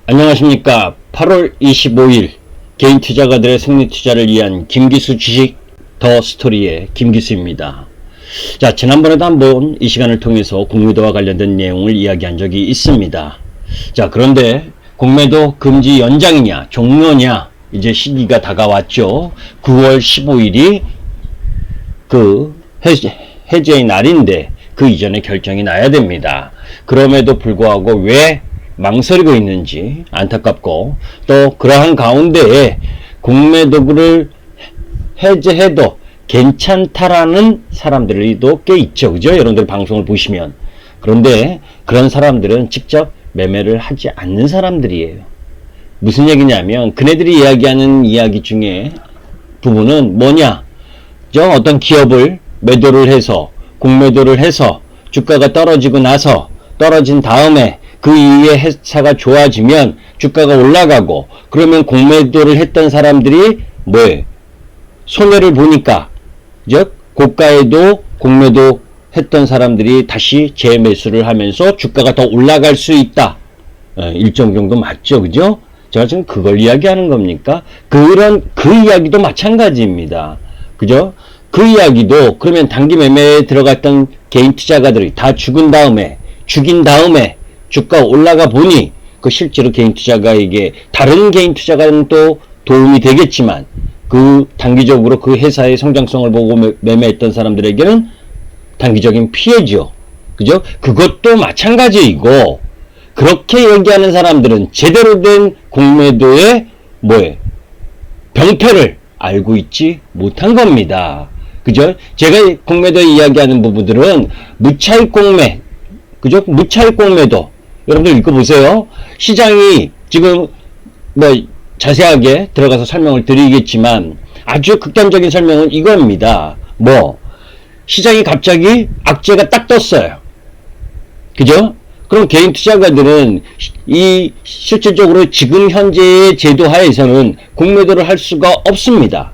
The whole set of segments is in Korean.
안녕하십니까. 8월 25일 개인 투자가들의 승리 투자를 위한 김기수 주식 더 스토리의 김기수입니다. 자, 지난번에도 한번 이 시간을 통해서 공매도와 관련된 내용을 이야기한 적이 있습니다. 자, 그런데 공매도 금지 연장이냐 종료냐 이제 시기가 다가왔죠. 9월 15일이 그 해제의 날인데 그 이전에 결정이 나야 됩니다. 그럼에도 불구하고 왜 망설이고 있는지 안타깝고, 또 그러한 가운데에 공매도를 해제해도 괜찮다라는 사람들도 꽤 있죠. 그죠? 여러분들 방송을 보시면. 그런데 그런 사람들은 직접 매매를 하지 않는 사람들이에요. 무슨 얘기냐면 그네들이 이야기하는 이야기 중에 부분은 뭐냐, 어떤 기업을 매도를 해서 공매도를 해서 주가가 떨어지고 나서 떨어진 다음에 그 이후에 회사가 좋아지면 주가가 올라가고, 그러면 공매도를 했던 사람들이 뭐예요? 손해를 보니까, 고가에도 공매도 했던 사람들이 다시 재매수를 하면서 주가가 더 올라갈 수 있다. 일정 정도 맞죠, 그죠? 제가 지금 그걸 이야기하는 겁니까? 그 이야기도 마찬가지입니다. 그죠? 그 이야기도 그러면 단기 매매에 들어갔던 개인 투자가들이 다 죽인 다음에 주가 올라가 보니 그 실제로 개인 투자가에게 다른 개인 투자가는 또 도움이 되겠지만 그 단기적으로 그 회사의 성장성을 보고 매매했던 사람들에게는 단기적인 피해죠. 그죠? 그것도 마찬가지이고, 그렇게 얘기하는 사람들은 제대로 된 공매도의 병폐를 알고 있지 못한 겁니다. 그죠? 제가 공매도에 이야기하는 부분들은 무차익 공매, 그죠? 무차익 공매도. 여러분들 읽어보세요. 시장이 지금 자세하게 들어가서 설명을 드리겠지만 아주 극단적인 설명은 이겁니다. 시장이 갑자기 악재가 딱 떴어요. 그죠? 그럼 개인 투자가들은 실질적으로 지금 현재의 제도 하에서는 공매도를 할 수가 없습니다.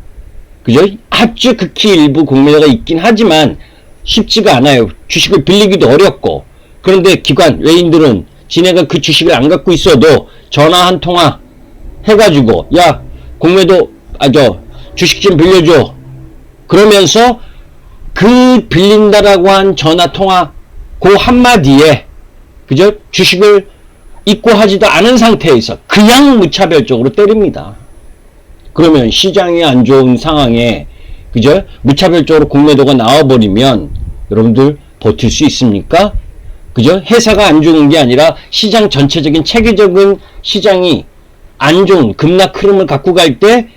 그죠? 아주 극히 일부 공매도가 있긴 하지만 쉽지가 않아요. 주식을 빌리기도 어렵고. 그런데 기관, 외인들은 지네가 그 주식을 안 갖고 있어도 전화 한 통화 해가지고, 야, 공매도, 주식 좀 빌려줘. 그러면서 그 빌린다라고 한 전화 통화, 그 한마디에, 그죠? 주식을 입고하지도 않은 상태에서 그냥 무차별적으로 때립니다. 그러면 시장이 안 좋은 상황에, 그죠? 무차별적으로 공매도가 나와버리면 여러분들 버틸 수 있습니까? 그죠? 회사가 안 좋은 게 아니라 시장 전체적인 체계적인 시장이 안 좋은 급락 흐름을 갖고 갈 때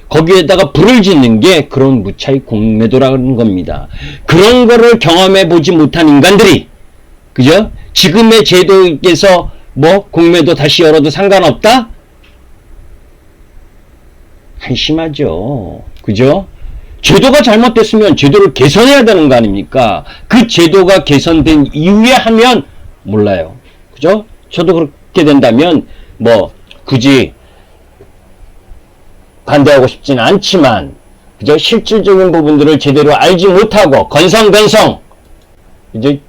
거기에다가 불을 짓는 게 그런 무차익 공매도라는 겁니다. 그런 거를 경험해 보지 못한 인간들이, 그죠? 지금의 제도에서 공매도 다시 열어도 상관없다? 한심하죠. 그죠? 제도가 잘못됐으면 제도를 개선해야 되는 거 아닙니까? 그 제도가 개선된 이후에 하면 몰라요. 그죠? 저도 그렇게 된다면 굳이 반대하고 싶지는 않지만, 그죠? 실질적인 부분들을 제대로 알지 못하고 건성건성 이제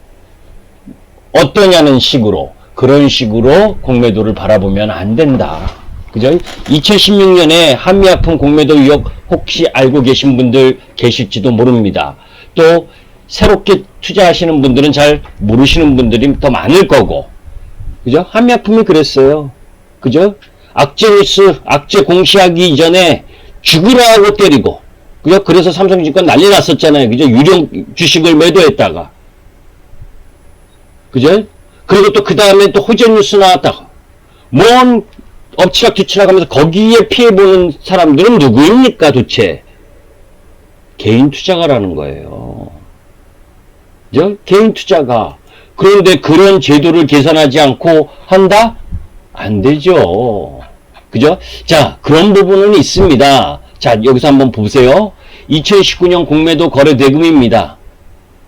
어떠냐는 식으로, 그런 식으로 공매도를 바라보면 안 된다. 그죠? 2016년에 한미아품 공매도 의혹 혹시 알고 계신 분들 계실지도 모릅니다. 또 새롭게 투자하시는 분들은 잘 모르시는 분들이 더 많을 거고, 그죠? 한미아품이 그랬어요. 그죠? 악재 뉴스, 악재 공시하기 이전에 죽으라고 때리고, 그죠? 그래서 삼성증권 난리 났었잖아요. 그죠? 유령 주식을 매도했다가, 그죠? 그리고 또 그 다음에 또 호재 뉴스 나왔다가, 엎치락뒤치락 하면서 거기에 피해보는 사람들은 누구입니까 도대체? 개인 투자가라는 거예요. 그죠? 개인 투자가. 그런데 그런 제도를 개선하지 않고 한다? 안 되죠. 그죠? 자, 그런 부분은 있습니다. 자, 여기서 한번 보세요. 2019년 공매도 거래 대금입니다.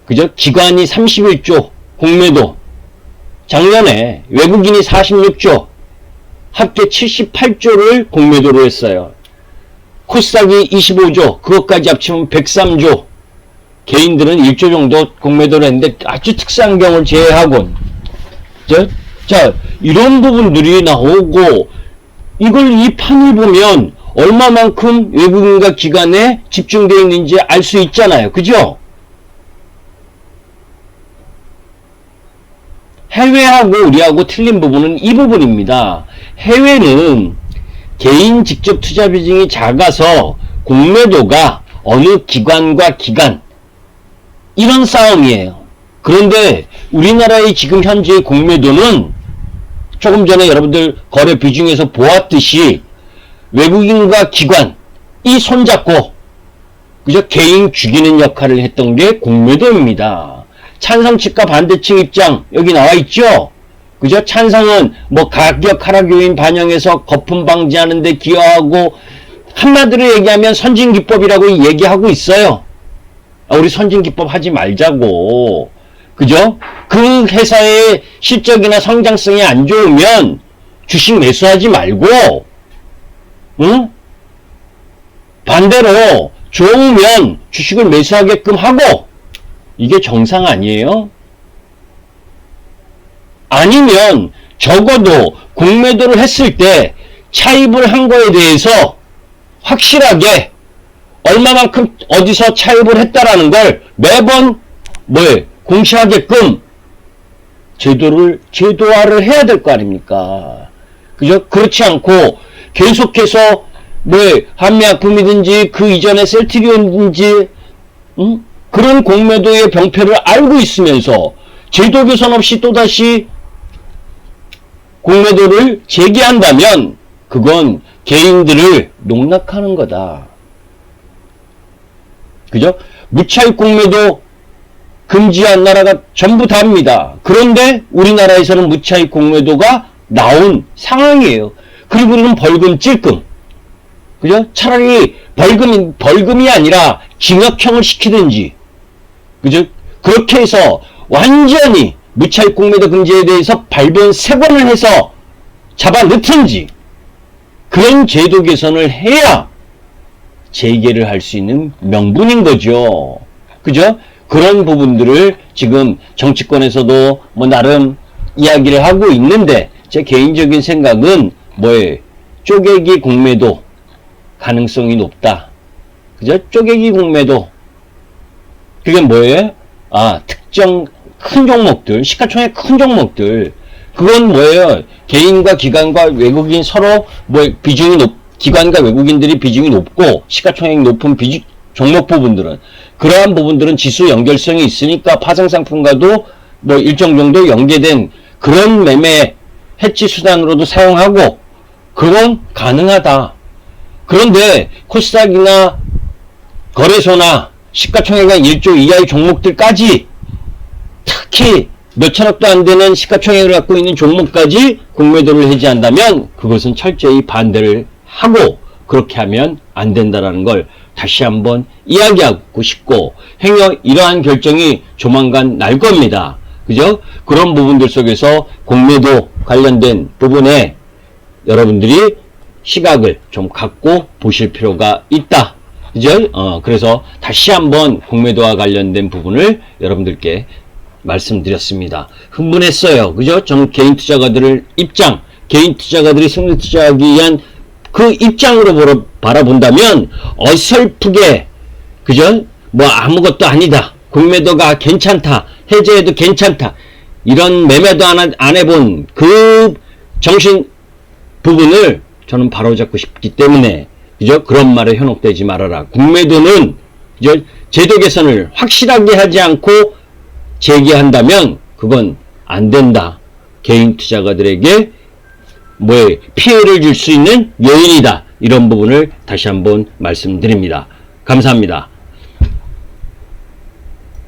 그죠? 기관이 31조 공매도. 작년에 외국인이 46조. 합계 78조를 공매도로 했어요. 코스닥이 25조, 그것까지 합치면 103조. 개인들은 1조 정도 공매도를 했는데 아주 특수한 경우를 제외하곤 자, 이런 부분들이 나오고, 이걸 이 판을 보면 얼마만큼 외국인과 기관에 집중되어 있는지 알 수 있잖아요. 그죠? 해외하고 우리하고 틀린 부분은 이 부분입니다. 해외는 개인 직접 투자 비중이 작아서 공매도가 어느 기관과 기관, 이런 싸움이에요. 그런데 우리나라의 지금 현재의 공매도는 조금 전에 여러분들 거래 비중에서 보았듯이 외국인과 기관, 이 손잡고 그저 개인 죽이는 역할을 했던 게 공매도입니다. 찬성측과 반대측 입장 여기 나와 있죠. 그죠? 찬성은 뭐 가격 하락 요인 반영해서 거품 방지하는 데 기여하고, 한마디로 얘기하면 선진기법이라고 얘기하고 있어요. 우리 선진기법 하지 말자고. 그죠? 그 회사의 실적이나 성장성이 안 좋으면 주식 매수하지 말고, 응? 반대로 좋으면 주식을 매수하게끔 하고, 이게 정상 아니에요? 아니면 적어도 공매도를 했을 때 차입을 한 거에 대해서 확실하게 얼마만큼 어디서 차입을 했다라는 걸 매번 공시하게끔 제도화를 해야 될 거 아닙니까? 그죠? 그렇지 않고 계속해서 한미약품이든지 그 이전에 셀트리온이든지 그런 공매도의 병폐를 알고 있으면서 제도 개선 없이 또다시 공매도를 제기한다면 그건 개인들을 농락하는 거다. 그죠? 무차익 공매도 금지한 나라가 전부 다입니다. 그런데 우리나라에서는 무차익 공매도가 나온 상황이에요. 그리고 우리는 벌금 찔끔. 그죠? 차라리 벌금이 아니라 징역형을 시키든지. 그죠? 그렇게 해서 완전히 무차익 공매도 금지에 대해서 발본색원을 해서 잡아 넣든지, 그런 제도 개선을 해야 재개를 할 수 있는 명분인 거죠. 그죠? 그런 부분들을 지금 정치권에서도 나름 이야기를 하고 있는데, 제 개인적인 생각은 쪼개기 공매도 가능성이 높다. 그죠? 쪼개기 공매도. 그게 뭐예요? 특정 큰 종목들, 시가총액 큰 종목들. 그건 뭐예요? 개인과 기관과 외국인 서로 기관과 외국인들이 비중이 높고 시가총액이 높은 종목 부분들은, 그러한 부분들은 지수 연결성이 있으니까 파생상품과도 일정 정도 연계된 그런 매매 해지 수단으로도 사용하고, 그건 가능하다. 그런데 코스닥이나 거래소나 시가총액이 1조 이하의 종목들까지, 특히 몇천억도 안 되는 시가총액을 갖고 있는 종목까지 공매도를 해지한다면 그것은 철저히 반대를 하고, 그렇게 하면 안 된다라는 걸 다시 한번 이야기하고 싶고, 이러한 결정이 조만간 날 겁니다. 그죠? 그런 부분들 속에서 공매도 관련된 부분에 여러분들이 시각을 좀 갖고 보실 필요가 있다. 그죠? 그래서 다시 한번 공매도와 관련된 부분을 여러분들께 말씀드렸습니다. 흥분했어요. 그죠? 전 개인 투자가들의 입장, 개인 투자가들이 승리 투자하기 위한 그 입장으로 바라본다면 어설프게, 그죠? 아무것도 아니다. 공매도가 괜찮다. 해제해도 괜찮다. 이런 매매도 안 해본 그 정신 부분을 저는 바로잡고 싶기 때문에, 그죠? 그런 말에 현혹되지 말아라. 공매도는, 그죠? 제도 개선을 확실하게 하지 않고 제기한다면 그건 안 된다. 개인 투자가들에게 피해를 줄 수 있는 요인이다. 이런 부분을 다시 한번 말씀드립니다. 감사합니다.